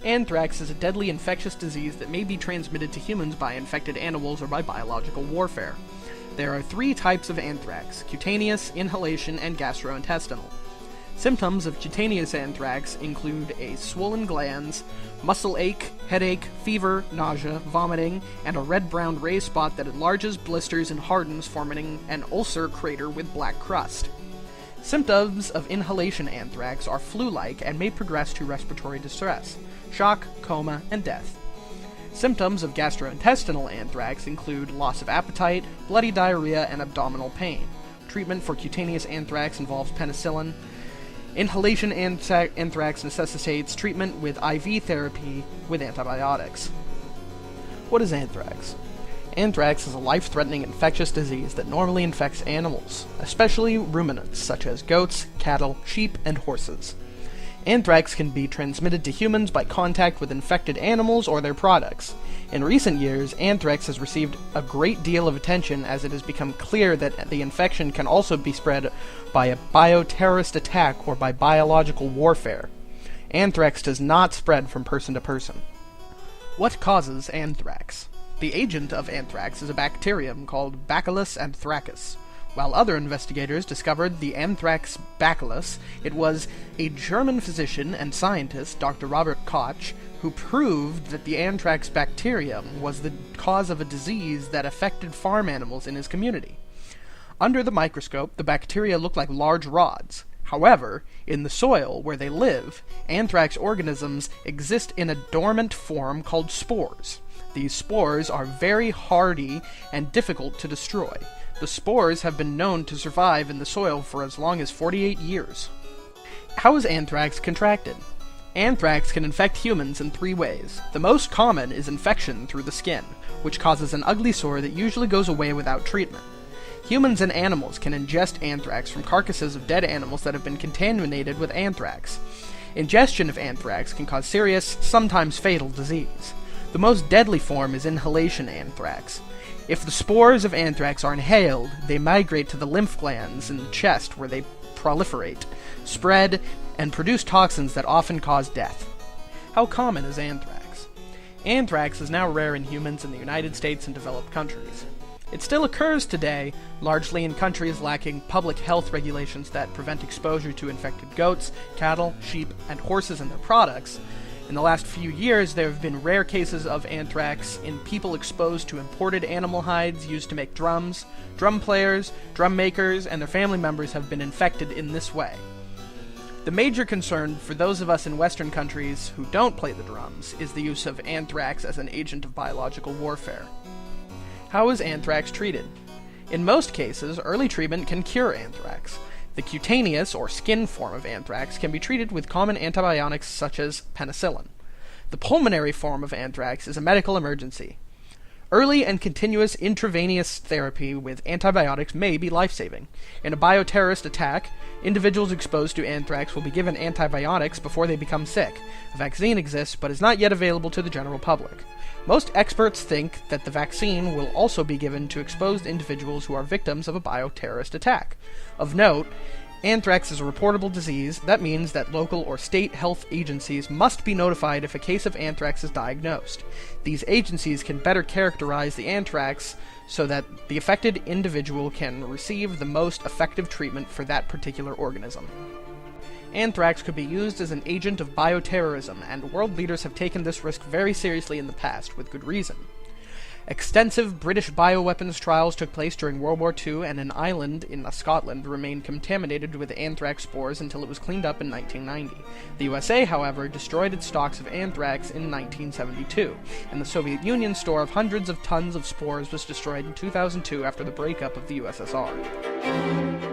Anthrax is a deadly infectious disease that may be transmitted to humans by infected animals or by biological warfare. There are 3 types of anthrax: cutaneous, inhalation, and gastrointestinal. Symptoms of cutaneous anthrax include a swollen glands, muscle ache, headache, fever, nausea, vomiting, and a red-brown raised spot that enlarges, blisters, and hardens, forming an ulcer crater with black crust. Symptoms of inhalation anthrax are flu-like and may progress to respiratory distress, shock, coma, and death. Symptoms of gastrointestinal anthrax include loss of appetite, bloody diarrhea, and abdominal pain. Treatment for cutaneous anthrax involves penicillin. Inhalation anthrax necessitates treatment with IV therapy with antibiotics. What is anthrax? Anthrax is a life-threatening infectious disease that normally infects animals, especially ruminants such as goats, cattle, sheep, and horses. Anthrax can be transmitted to humans by contact with infected animals or their products. In recent years, anthrax has received a great deal of attention as it has become clear that the infection can also be spread by a bioterrorist attack or by biological warfare. Anthrax does not spread from person to person. What causes anthrax? The agent of anthrax is a bacterium called Bacillus anthracus. While other investigators discovered the anthrax bacillus, it was a German physician and scientist, Dr. Robert Koch, who proved that the anthrax bacterium was the cause of a disease that affected farm animals in his community. Under the microscope, the bacteria look like large rods. However, in the soil where they live, anthrax organisms exist in a dormant form called spores. These spores are very hardy and difficult to destroy. The spores have been known to survive in the soil for as long as 48 years. How is anthrax contracted? Anthrax can infect humans in 3 ways. The most common is infection through the skin, which causes an ugly sore that usually goes away without treatment. Humans and animals can ingest anthrax from carcasses of dead animals that have been contaminated with anthrax. Ingestion of anthrax can cause serious, sometimes fatal disease. The most deadly form is inhalation anthrax. If the spores of anthrax are inhaled, they migrate to the lymph glands in the chest where they proliferate, spread, and produce toxins that often cause death. How common is anthrax? Anthrax is now rare in humans in the United States and developed countries. It still occurs today, largely in countries lacking public health regulations that prevent exposure to infected goats, cattle, sheep, and horses and their products. In the last few years, there have been rare cases of anthrax in people exposed to imported animal hides used to make drums. Drum players, drum makers, and their family members have been infected in this way. The major concern for those of us in Western countries who don't play the drums is the use of anthrax as an agent of biological warfare. How is anthrax treated? In most cases, early treatment can cure anthrax. The cutaneous, or skin form of anthrax can be treated with common antibiotics such as penicillin. The pulmonary form of anthrax is a medical emergency. Early and continuous intravenous therapy with antibiotics may be life-saving. In a bioterrorist attack, individuals exposed to anthrax will be given antibiotics before they become sick. A vaccine exists, but is not yet available to the general public. Most experts think that the vaccine will also be given to exposed individuals who are victims of a bioterrorist attack. Of note, anthrax is a reportable disease. That means that local or state health agencies must be notified if a case of anthrax is diagnosed. These agencies can better characterize the anthrax so that the affected individual can receive the most effective treatment for that particular organism. Anthrax could be used as an agent of bioterrorism, and world leaders have taken this risk very seriously in the past, with good reason. Extensive British bioweapons trials took place during World War II, and an island in Scotland remained contaminated with anthrax spores until it was cleaned up in 1990. The USA, however, destroyed its stocks of anthrax in 1972, and the Soviet Union's store of hundreds of tons of spores was destroyed in 2002 after the breakup of the USSR.